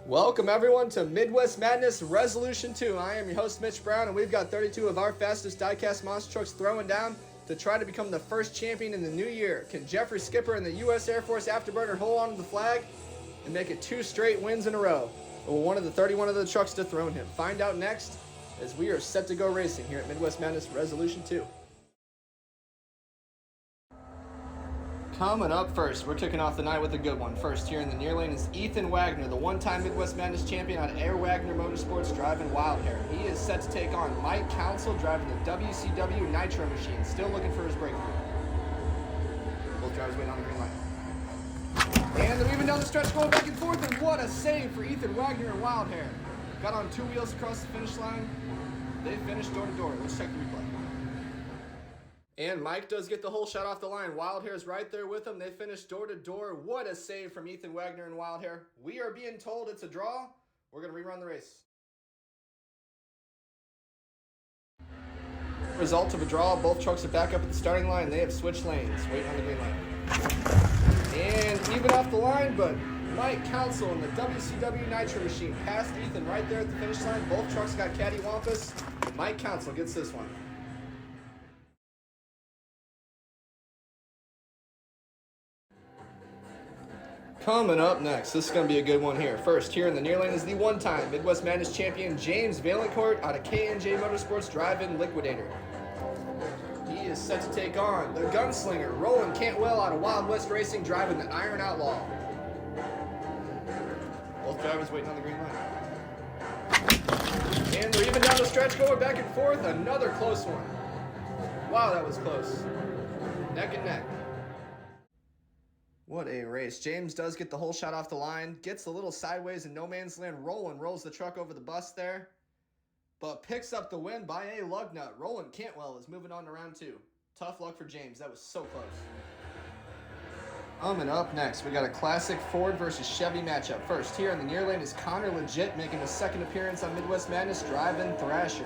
Welcome everyone to Midwest Madness Resolution 2. I am your host Mitch Brown, and we've got 32 of our fastest diecast monster trucks throwing down to try to become the first champion in the new year. Can Jeffrey Skipper and the U.S. Air Force Afterburner hold on to the flag and make it 2 straight wins in a row? Or will one of the 31 of the trucks dethrone him? Find out next as we are set to go racing here at Midwest Madness Resolution 2. Coming up first, we're kicking off the night with a good one. First here in the near lane is Ethan Wagner, the one-time Midwest Madness champion out of Air Wagner Motorsports, driving Wild Hair. He is set to take on Mike Council, driving the WCW Nitro Machine, still looking for his breakthrough. Both drivers waiting on the green light. And they're even down the stretch, going back and forth, and what a save for Ethan Wagner and Wild Hair. Got on 2 wheels across the finish line. They finished door to door. Let's check the replay. And Mike does get the whole shot off the line. Wild Hair's right there with him. They finished door to door. What a save from Ethan Wagner and Wild Hair. We are being told it's a draw. We're going to rerun the race. Result of a draw. Both trucks are back up at the starting line. They have switched lanes, waiting on the green light. And even off the line, but Mike Council and the WCW Nitro Machine passed Ethan right there at the finish line. Both trucks got cattywampus. Mike Council gets this one. Coming up next, this is going to be a good one here. First, here in the near lane is the one-time Midwest Madness champion James Valancourt out of K&J Motorsports, driving Liquidator. He is set to take on the gunslinger Roland Cantwell out of Wild West Racing, driving the Iron Outlaw. Both drivers waiting on the green light. And they're even down the stretch, going back and forth. Another close one. Wow, that was close. Neck and neck. What a race. James does get the whole shot off the line, gets a little sideways in no man's land. Roland rolls the truck over the bus there, but picks up the win by a lug nut. Roland Cantwell is moving on to round 2. Tough luck for James. That was so close. Coming up next, we got a classic Ford versus Chevy matchup. First, here in the near lane is Connor Legit, making his second appearance on Midwest Madness, driving Thrasher.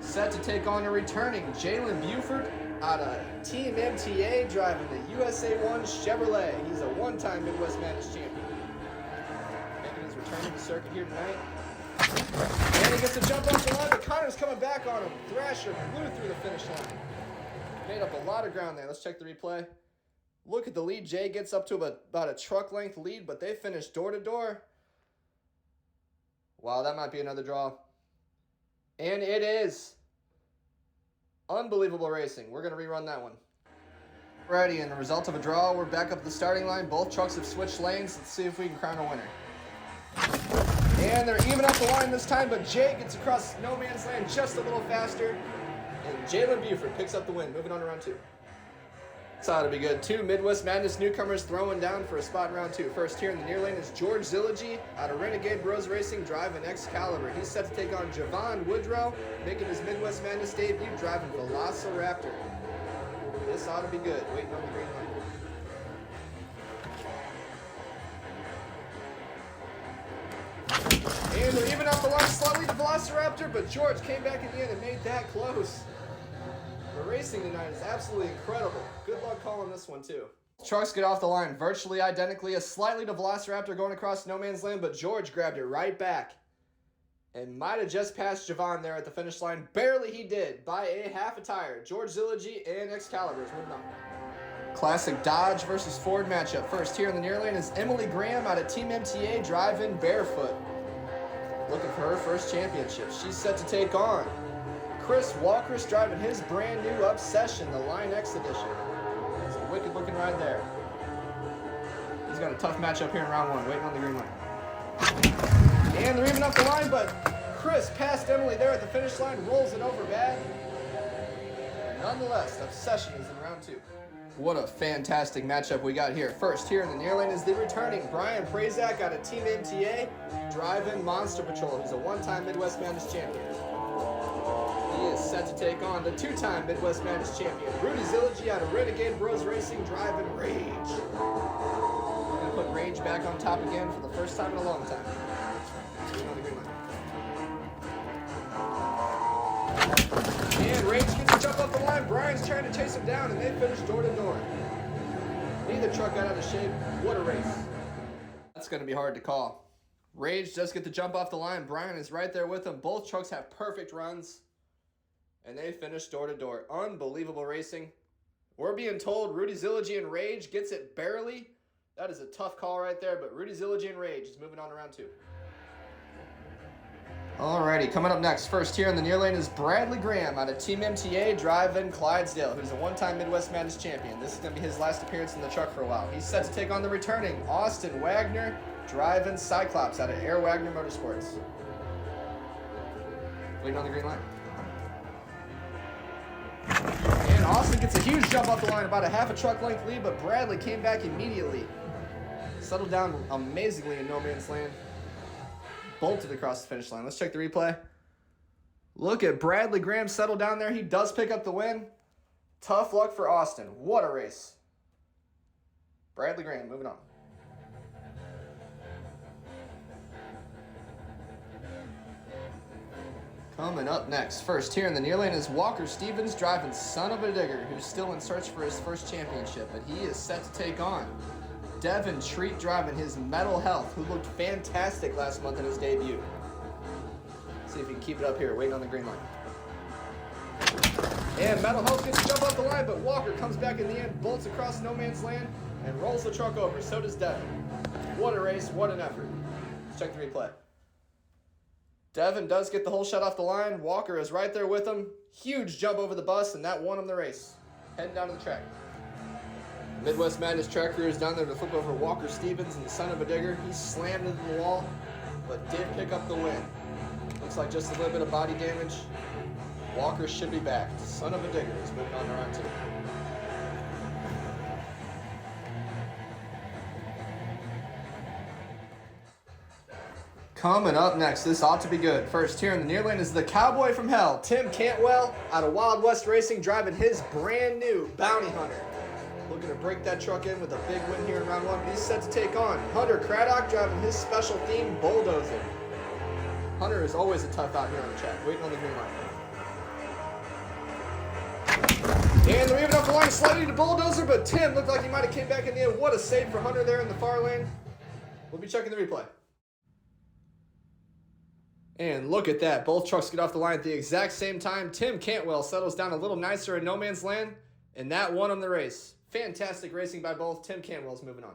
Set to take on a returning Jalen Buford out of Team MTA, driving the USA 1 Chevrolet. He's a one-time Midwest Madness champion. Making his return to the circuit here tonight. And he gets a jump off the line, but Connor's coming back on him. Thrasher flew through the finish line. Made up a lot of ground there. Let's check the replay. Look at the lead. Jay gets up to about a truck length lead, but they finished door to door. Wow, that might be another draw. And it is. Unbelievable racing. We're going to rerun that one. Alrighty, and the result of a draw, we're back up at the starting line. Both trucks have switched lanes. Let's see if we can crown a winner. And they're even up the line this time, but Jay gets across no man's land just a little faster. And Jalen Buford picks up the win, moving on to round 2. This ought to be good. 2 Midwest Madness newcomers throwing down for a spot in round 2. First here in the near lane is George Zilligy out of Renegade Bros Racing, driving Excalibur. He's set to take on Javon Woodrow, making his Midwest Madness debut, driving Velociraptor. This ought to be good. Waiting on the green light. And they're even off the line slightly to Velociraptor, but George came back in the end and made that close. The racing tonight is absolutely incredible. Good luck calling this one, too. Trucks get off the line virtually identically. A slightly to Velociraptor going across no man's land, but George grabbed it right back. And might have just passed Javon there at the finish line. Barely he did, by a half a tire. George Zilligy and Excalibur is moving on. Classic Dodge versus Ford matchup. First here in the near lane is Emily Graham out of Team MTA, driving Barefoot. Looking for her first championship. She's set to take on Chris Walker's, driving his brand new Obsession, the Line X edition. It's a wicked looking ride there. He's got a tough matchup here in round 1, waiting on the green light. And they're even up the line, but Chris passed Emily there at the finish line, rolls it over bad. Nonetheless, Obsession is in round 2. What a fantastic matchup we got here. First here in the near lane is the returning Brian Prazak out of Team MTA, driving Monster Patrol. He's a one-time Midwest Madness champion. He is set to take on the 2-time Midwest Madness champion, Rudy Zilligy out of Renegade Bros Racing, driving Rage. We're going to put Rage back on top again for the first time in a long time. And Rage gets a jump up the line. Brian's trying to chase him down, and they finish door to door. Neither truck got out of shape. What a race. That's going to be hard to call. Rage does get the jump off the line. Brian is right there with him. Both trucks have perfect runs. And they finish door to door. Unbelievable racing. We're being told Rudy Zilligy and Rage gets it barely. That is a tough call right there, but Rudy Zilligy and Rage is moving on to round 2. Alrighty, coming up next, first here in the near lane is Bradley Graham out of Team MTA driving Clydesdale, who's a one-time Midwest Madness champion. This is going to be his last appearance in the truck for a while. He's set to take on the returning Austin Wagner driving Cyclops out of Air Wagner Motorsports. Waiting on the green line. And Austin gets a huge jump off the line, about a half a truck length lead, but Bradley came back immediately. Settled down amazingly in no man's land. Bolted across the finish line. Let's check the replay. Look at Bradley Graham settle down there. He does pick up the win. Tough luck for Austin. What a race. Bradley Graham moving on. Coming up next, first here in the near lane is Walker Stevens driving Son of a Digger, who's still in search for his first championship, but he is set to take on Devin Treat driving his Metal Health, who looked fantastic last month in his debut. See if he can keep it up here, waiting on the green line. And Metal Health gets a jump off the line, but Walker comes back in the end, bolts across no man's land, and rolls the truck over. So does Devin. What a race, what an effort. Let's check the replay. Devin does get the whole shot off the line. Walker is right there with him. Huge jump over the bus, and that won him the race. Heading down to the track. Midwest Madness track crew is down there to flip over Walker Stevens and the Son of a Digger. He slammed into the wall, but did pick up the win. Looks like just a little bit of body damage. Walker should be back. Son of a Digger is moving on to round 2. Coming up next, this ought to be good. First here in the near lane is the Cowboy from Hell, Tim Cantwell, out of Wild West Racing, driving his brand new Bounty Hunter. Looking to break that truck in with a big win here in round 1, but he's set to take on Hunter Craddock, driving his special theme Bulldozer. Hunter is always a tough out here on the track, waiting on the green line. And they're moving up the line slightly to Bulldozer, but Tim looked like he might have came back in the end. What a save for Hunter there in the far lane. We'll be checking the replay. And look at that. Both trucks get off the line at the exact same time. Tim Cantwell settles down a little nicer in no man's land, and that won him the race. Fantastic racing by both. Tim Cantwell's moving on.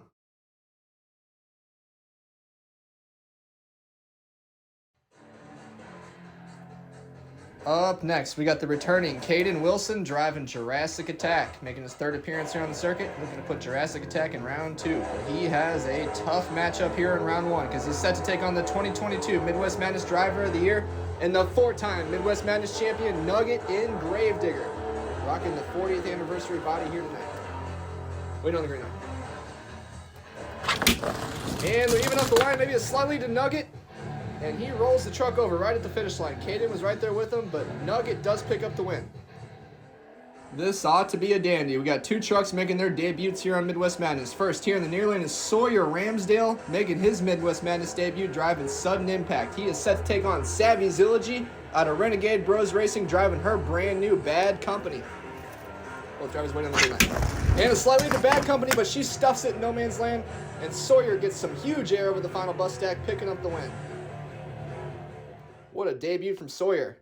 Up next, we got the returning Caden Wilson driving Jurassic Attack, making his 3rd appearance here on the circuit, looking to put Jurassic Attack in round 2. He has a tough matchup here in round 1 because he's set to take on the 2022 Midwest Madness Driver of the Year and the 4-time Midwest Madness champion Nugget in Gravedigger, rocking the 40th anniversary body here tonight. Waiting on the green line. And they're even up the line, maybe a slight lead to Nugget. And he rolls the truck over right at the finish line. Caden was right there with him, but Nugget does pick up the win. This ought to be a dandy. We got 2 trucks making their debuts here on Midwest Madness. First here in the near lane is Sawyer Ramsdale, making his Midwest Madness debut, driving Sudden Impact. He is set to take on Savvy Zilligy out of Renegade Bros Racing, driving her brand new Bad Company. Both drivers waiting on the green line. And a slightly to Bad Company, but she stuffs it in no man's land. And Sawyer gets some huge air over the final bus stack, picking up the win. What a debut from Sawyer.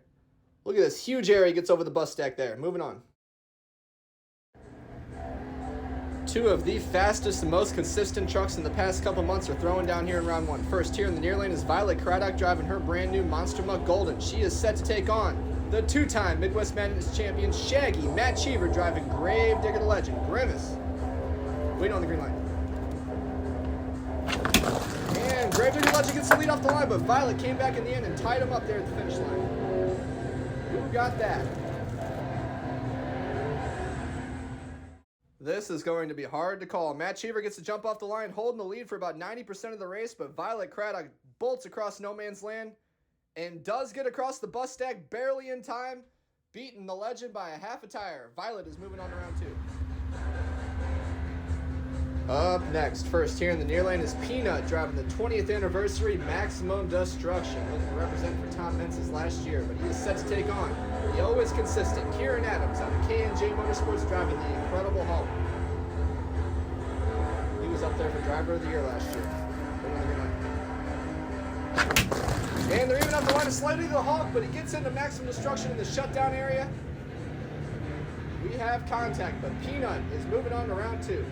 Look at this huge air he gets over the bus stack there. Moving on. 2 of the fastest and most consistent trucks in the past couple months are throwing down here in round 1. First here in the near lane is Violet Craddock driving her brand new Monster Muck Golden. She is set to take on the 2-time Midwest Madness champion Shaggy Matt Cheever driving Gravedigger the Legend Grimace. Waiting on the green line. And Gravedigger Legend gets the lead off the line, but Violet came back in the end and tied him up there at the finish line. Who got that? This is going to be hard to call. Matt Cheever gets to jump off the line, holding the lead for about 90% of the race, but Violet Craddock bolts across no man's land and does get across the bus stack barely in time, beating the Legend by a half a tire. Violet is moving on to round 2. Up next, first here in the near lane is Peanut driving the 20th anniversary Maximum Destruction, looking to represent for Tom Mentz's last year, but he is set to take on the always consistent Kieran Adams out of K&J Motorsports driving the Incredible Hulk. He was up there for Driver of the Year last year. And they're even off the line slightly to the Hawk, but he gets into maximum destruction in the shutdown area. We have contact, but Peanut is moving on to round 2.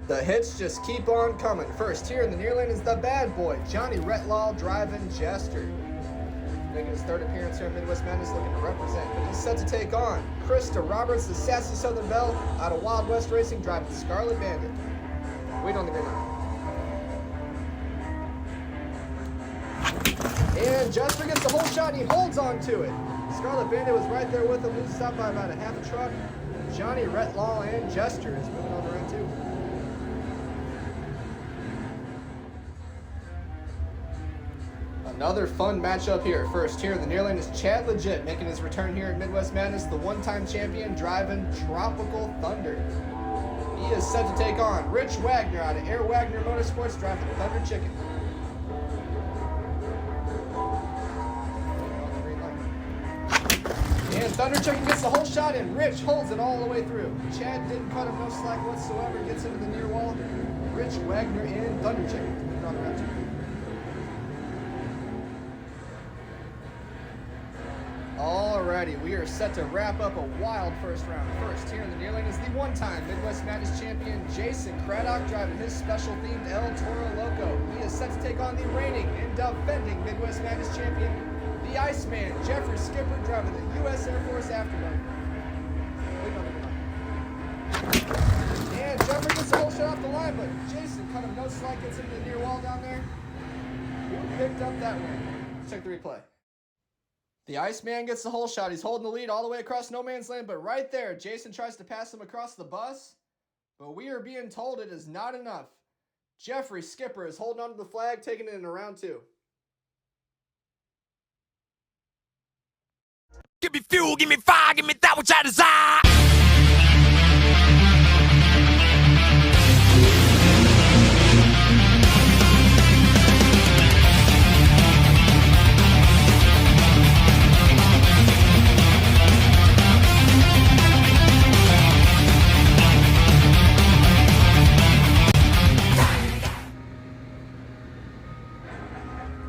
The hits just keep on coming. First here in the near lane is the bad boy, Johnny Retlaw driving Jester. Making his 3rd appearance here in Midwest Madness, looking to represent. But he's set to take on Krista Roberts, the sassy Southern Belle, out of Wild West Racing, driving Scarlet Bandit. Wait on the green line. And Jester gets the whole shot, and he holds on to it. Scarlet Bandit was right there with him, loses out by about a half a truck. Johnny Retlaw and Jester is moving on to round 2. Another fun matchup here. First here in the near lane is Chad Legit, making his return here at Midwest Madness, the one-time champion driving Tropical Thunder. He is set to take on Rich Wagner out of Air Wagner Motorsports, driving Thunder Chicken. And Thunder Chicken gets the whole shot, and Rich holds it all the way through. Chad didn't cut him no slack whatsoever, gets into the near wall. Rich Wagner and Thunder Chicken moving on to round 2. Alrighty, we are set to wrap up a wild first round. First here in the near lane is the one-time Midwest Madness champion Jason Craddock, driving his special-themed El Toro Loco. He is set to take on the reigning and defending Midwest Madness champion, the Iceman Jeffrey Skipper, driving the U.S. Air Force Afterburner. And Jeffrey gets the whole shot off the line, but Jason kind of no slack, gets into the near wall down there. Who picked up that win? Let's check the replay. The Iceman gets the whole shot. He's holding the lead all the way across no man's land, but right there, Jason tries to pass him across the bus, but we are being told it is not enough. Jeffrey Skipper is holding onto the flag, taking it in round 2. Give me fuel, give me fire, give me that which I desire.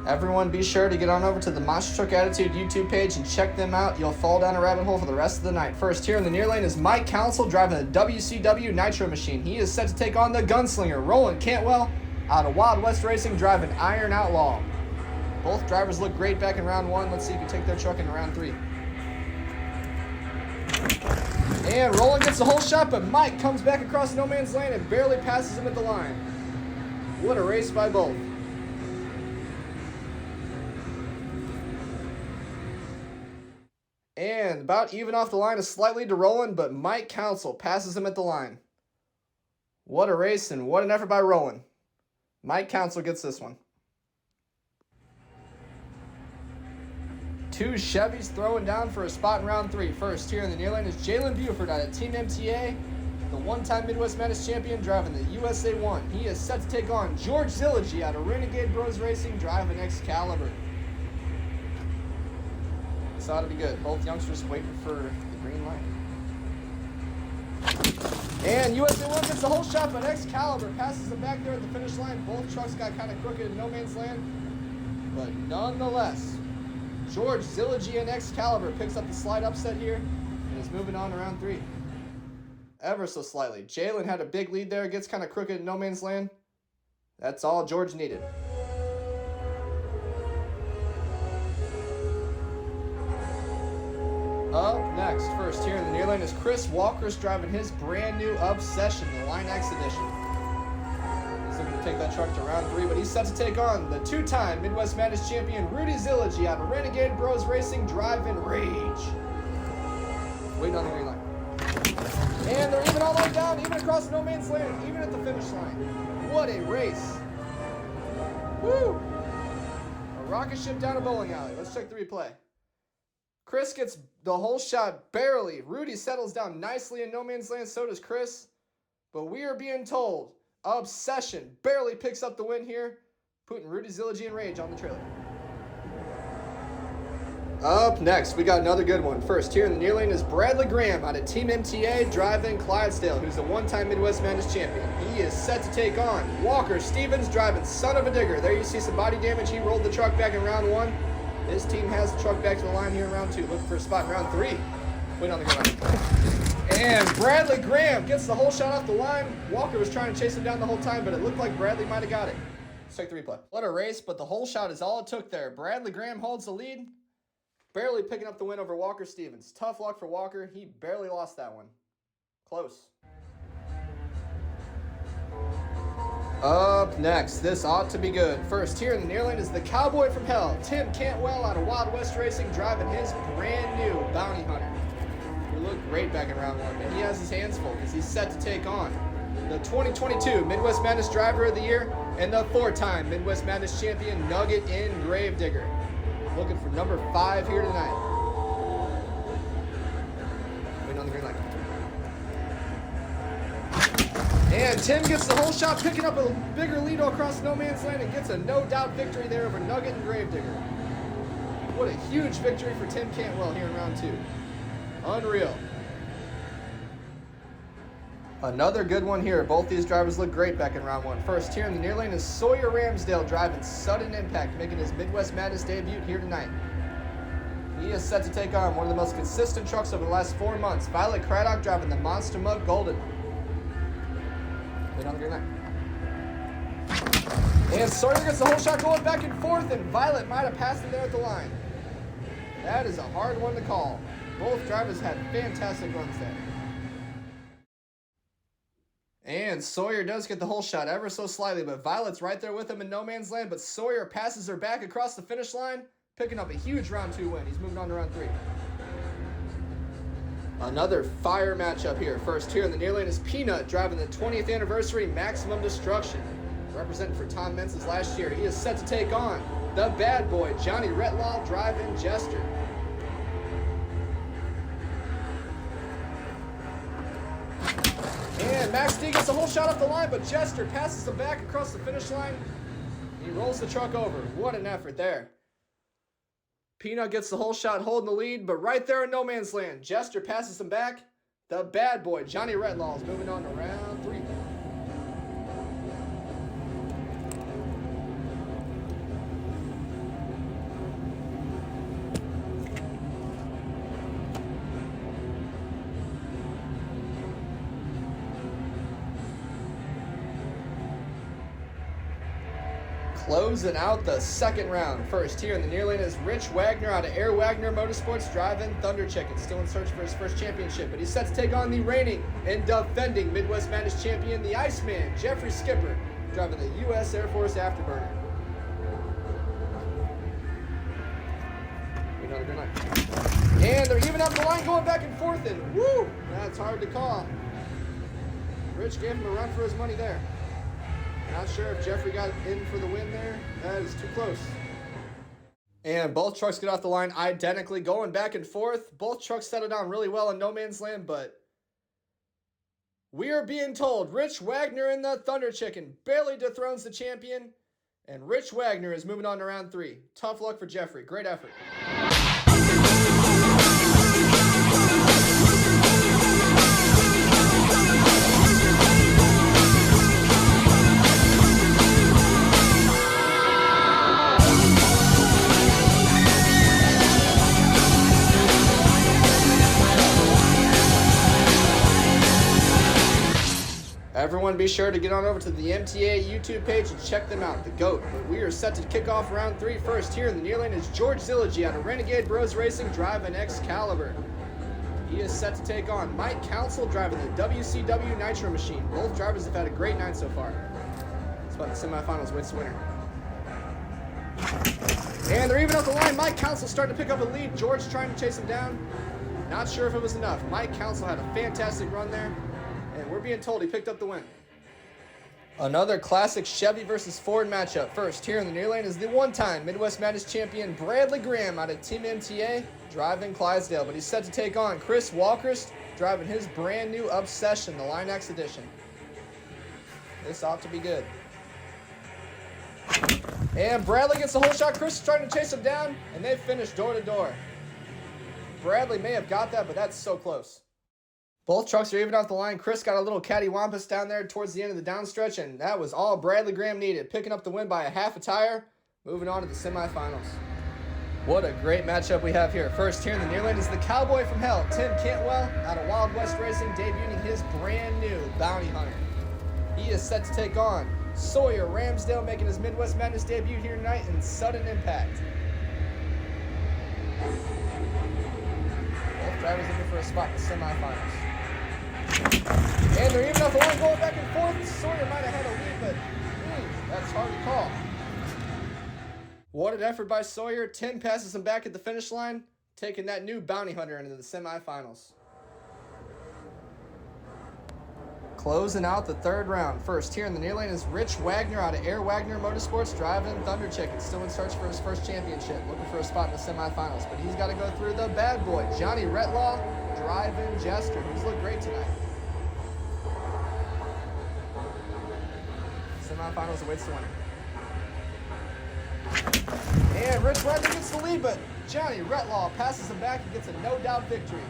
Everyone be sure to get on over to the Monster Truck Attitude YouTube page and check them out. You'll fall down a rabbit hole for the rest of the night. First here in the near lane is Mike Council, driving the WCW Nitro Machine. He is set to take on the Gunslinger, Roland Cantwell, out of Wild West Racing, driving Iron Outlaw. Both drivers look great back in round 1. Let's see if you take their truck in round 3. And Roland gets the whole shot, but Mike comes back across no man's lane and barely passes him at the line. What a race by both. And about even off the line is slightly to Roland, but Mike Council passes him at the line. What a race and what an effort by Roland. Mike Council gets this one. 2 Chevys throwing down for a spot in round 3. First here in the near lane is Jalen Buford out of Team MTA, the one-time Midwest Madness champion, driving the USA 1. He is set to take on George Zilligy out of Renegade Bros Racing, driving Excalibur. This ought to be good. Both youngsters waiting for the green light. And USA 1 gets the whole shot, but Excalibur passes him back there at the finish line. Both trucks got kind of crooked in no man's land. But nonetheless, George Zilligy and Excalibur picks up the slight upset here and is moving on to round 3. Ever so slightly. Jalen had a big lead there, gets kind of crooked in no man's land. That's all George needed. Up next, first here in the near lane is Chris Walker's driving his brand new Obsession, the Line X edition. He's looking to take that truck to round 3, but he's set to take on the 2-time Midwest Madness champion Rudy Zilligy out of Renegade Bros Racing, driving Rage. Waiting on the green line. And they're even all the way down, even across no man's land, even at the finish line. What a race. Woo! A rocket ship down a bowling alley. Let's check the replay. Chris gets the whole shot barely. Rudy settles down nicely in no man's land, so does Chris. But we are being told Obsession barely picks up the win here, putting Rudy Zilligy and Rage on the trailer. Up next, we got another good one. First, here in the near lane is Bradley Graham out of Team MTA driving Clydesdale, who's a one-time Midwest Madness champion. He is set to take on Walker Stevens driving Son of a Digger. There you see some body damage. He rolled the truck back in round 1. His team has the truck back to the line here in round 2. Looking for a spot in round 3. Wait on the ground. And Bradley Graham gets the whole shot off the line. Walker was trying to chase him down the whole time, but it looked like Bradley might have got it. Let's take the replay. What a race, but the whole shot is all it took there. Bradley Graham holds the lead. Barely picking up the win over Walker Stevens. Tough luck for Walker. He barely lost that one. Close. Up next, this ought to be good. First, here in the near lane is the Cowboy from Hell, Tim Cantwell out of Wild West Racing, driving his brand new Bounty Hunter. He looked great back in round 1, but he has his hands full because he's set to take on the 2022 Midwest Madness Driver of the Year and the 4-time Midwest Madness Champion Nugget in Gravedigger. Looking for number 5 here tonight. Waiting on the green light. And Tim gets the whole shot, picking up a bigger lead across no man's land and gets a no-doubt victory there over Nugget and Gravedigger. What a huge victory for Tim Cantwell here in round 2. Unreal. Another good one here. Both these drivers look great back in round 1. First, here in the near lane is Sawyer Ramsdale driving Sudden Impact, making his Midwest Madness debut here tonight. He is set to take on one of the most consistent trucks over the last 4 months, Violet Craddock driving the Monster Mug Golden. Wait on the green light. And Sawyer gets the whole shot going back and forth, and Violet might have passed him there at the line. That is a hard one to call. Both drivers had fantastic runs there. And Sawyer does get the whole shot ever so slightly, but Violet's right there with him in no man's land, but Sawyer passes her back across the finish line, picking up a huge round 2 win. He's moving on to round 3. Another fire matchup here. First, here in the near lane is Peanut driving the 20th anniversary Maximum Destruction, representing for Tom Mentz's last year. He is set to take on the bad boy Johnny Retlaw driving Jester. And Max D gets the whole shot off the line, but Jester passes him back across the finish line. He rolls the truck over. What an effort there. Peanut gets the whole shot holding the lead, but right there in no man's land, Jester passes him back. The bad boy, Johnny Retlaw, is moving on to round 3. Closing out the second round. First, here in the near lane is Rich Wagner out of Air Wagner Motorsports driving Thunder Chicken. Still in search for his first championship, but he's set to take on the reigning and defending Midwest Madness champion, the Iceman, Jeffrey Skipper, driving the U.S. Air Force Afterburner. Another good night. And they're even up the line, going back and forth, and woo, that's hard to call. Rich gave him a run for his money there. Not sure if Jeffrey got in for the win there. That is too close. And both trucks get off the line identically, going back and forth. Both trucks settled down really well in no man's land, but we are being told Rich Wagner in the Thunder Chicken barely dethrones the champion, and Rich Wagner is moving on to round 3. Tough luck for Jeffrey. Great effort. Everyone be sure to get on over to the MTA YouTube page and check them out, the GOAT. But we are set to kick off round 3 first. Here in the near lane is George Zilligy out of Renegade Bros Racing driving Excalibur. He is set to take on Mike Council driving the WCW Nitro Machine. Both drivers have had a great night so far. It's about the semifinals, wins winner. And they're even up the line. Mike Council starting to pick up a lead. George trying to chase him down. Not sure if it was enough. Mike Council had a fantastic run there, and we're being told he picked up the win. Another classic Chevy versus Ford matchup. First, here in the near lane is the one-time Midwest Madness champion Bradley Graham out of Team MTA driving Clydesdale, but he's set to take on Chris Walkerst driving his brand new Obsession, the Line X edition. This ought to be good. And Bradley gets the whole shot. Chris is trying to chase him down, and they finish door to door. Bradley may have got that, but that's so close. Both trucks are even off the line. Chris got a little cattywampus down there towards the end of the downstretch, and that was all Bradley Graham needed, picking up the win by a half a tire, moving on to the semifinals. What a great matchup we have here. First here in the near lane is the Cowboy from Hell, Tim Cantwell, out of Wild West Racing, debuting his brand new Bounty Hunter. He is set to take on Sawyer Ramsdale, making his Midwest Madness debut here tonight in Sudden Impact. Both drivers looking for a spot in the semifinals. And they're even off the line, going back and forth. Sawyer might have had a lead, but that's hard to call. What an effort by Sawyer. Tim passes him back at the finish line, taking that new Bounty Hunter into the semifinals. Closing out the third round. First here in the near lane is Rich Wagner out of Air Wagner Motorsports, driving Thunder Chicken. Still in search for his first championship, looking for a spot in the semifinals. But he's got to go through the bad boy, Johnny Retlaw, driving Jester, who's looked great tonight. Semifinals awaits the winner. And Rich Wagner gets the lead, but Johnny Retlaw passes him back and gets a no-doubt victory.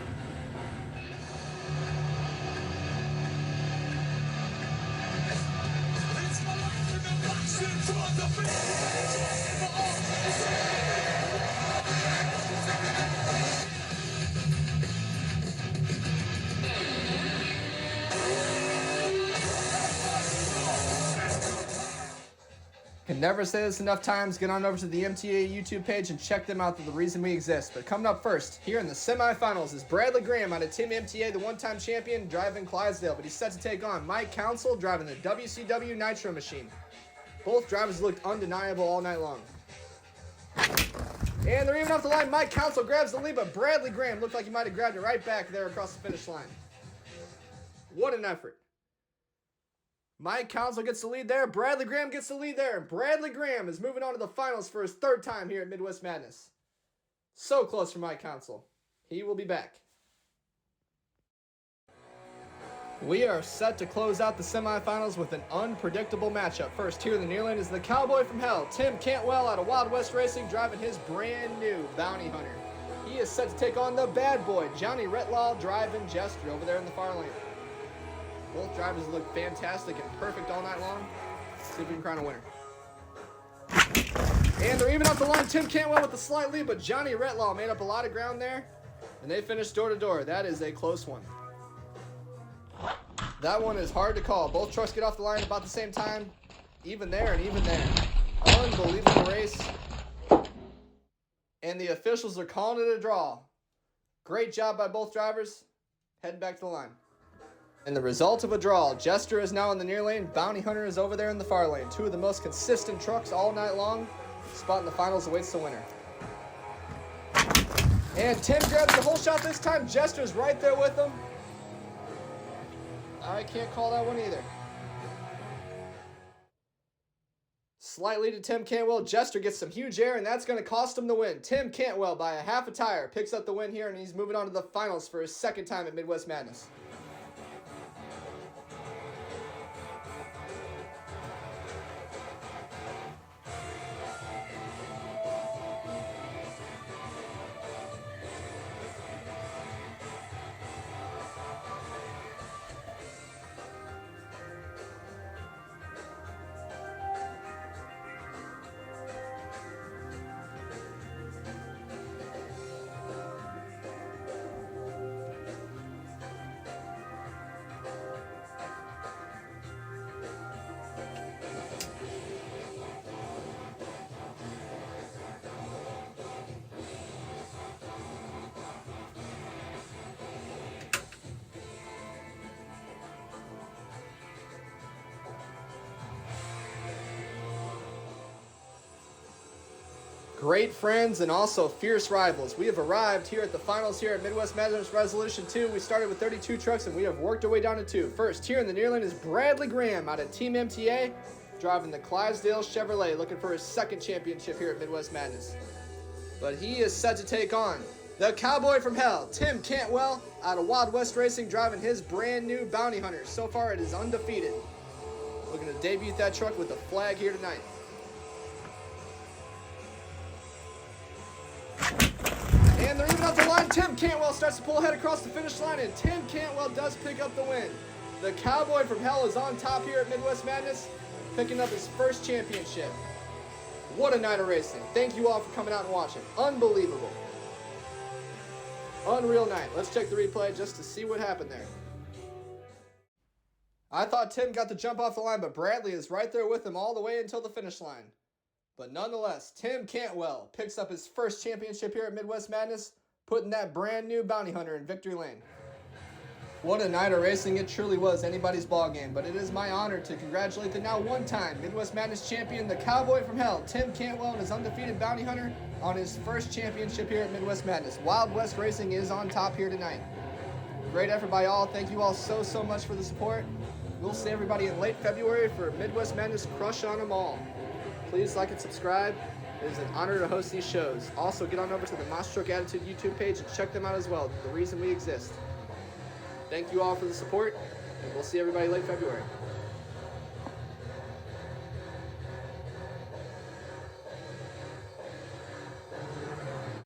Can never say this enough times. Get on over to the MTA YouTube page and check them out. They're the reason we exist. But coming up first, here in the semifinals, is Bradley Graham out of Team MTA, the one-time champion, driving Clydesdale. But he's set to take on Mike Council, driving the WCW Nitro Machine. Both drivers looked undeniable all night long. And they're even off the line. Mike Council grabs the lead, but Bradley Graham looked like he might have grabbed it right back there across the finish line. What an effort. Mike Council gets the lead there. Bradley Graham gets the lead there. And Bradley Graham is moving on to the finals for his third time here at Midwest Madness. So close for Mike Council. He will be back. We are set to close out the semifinals with an unpredictable matchup. First here in the near lane is the Cowboy from Hell, Tim Cantwell out of Wild West Racing, driving his brand new Bounty Hunter. He is set to take on the bad boy, Johnny Retlaw, driving Jester over there in the far lane. Both drivers look fantastic and perfect all night long. See if we can crown a winner. And they're even off the line. Tim Cantwell with the slight lead, but Johnny Retlaw made up a lot of ground there, and they finished door to door. That is a close one. That one is hard to call. Both trucks get off the line about the same time. Even there and even there. Unbelievable race. And the officials are calling it a draw. Great job by both drivers. Heading back to the line. And the result of a draw, Jester is now in the near lane, Bounty Hunter is over there in the far lane. Two of the most consistent trucks all night long. Spot in the finals awaits the winner. And Tim grabs the whole shot this time. Jester's right there with him. I can't call that one either. Slightly to Tim Cantwell. Jester gets some huge air, and that's going to cost him the win. Tim Cantwell, by a half a tire, picks up the win here, and he's moving on to the finals for his second time at Midwest Madness. Great friends and also fierce rivals. We have arrived here at the finals here at Midwest Madness Resolution 2. We started with 32 trucks and we have worked our way down to 2. First here in the near lane is Bradley Graham out of Team MTA, driving the Clydesdale Chevrolet, looking for his second championship here at Midwest Madness. But he is set to take on the Cowboy from Hell, Tim Cantwell out of Wild West Racing, driving his brand new Bounty Hunter. So far it is undefeated. Looking to debut that truck with the flag here tonight. And they're even off the line. Tim Cantwell starts to pull ahead across the finish line, and Tim Cantwell does pick up the win. The Cowboy from Hell is on top here at Midwest Madness, picking up his first championship. What a night of racing. Thank you all for coming out and watching. Unbelievable. Unreal night. Let's check the replay just to see what happened there. I thought Tim got the jump off the line, but Bradley is right there with him all the way until the finish line. But nonetheless, Tim Cantwell picks up his first championship here at Midwest Madness, putting that brand new bounty hunter in victory lane. What a night of racing it truly was, anybody's ball game, but it is my honor to congratulate the now one-time Midwest Madness champion, the Cowboy from Hell, Tim Cantwell, and his undefeated bounty hunter on his first championship here at Midwest Madness. Wild West Racing is on top here tonight. Great effort by all. Thank you all so much for the support. We'll see everybody in late February for Midwest Madness Crush on 'em all. Please like and subscribe. It is an honor to host these shows. Also, get on over to the Monster Truck Attitude YouTube page and check them out as well, the reason we exist. Thank you all for the support, and we'll see everybody late February.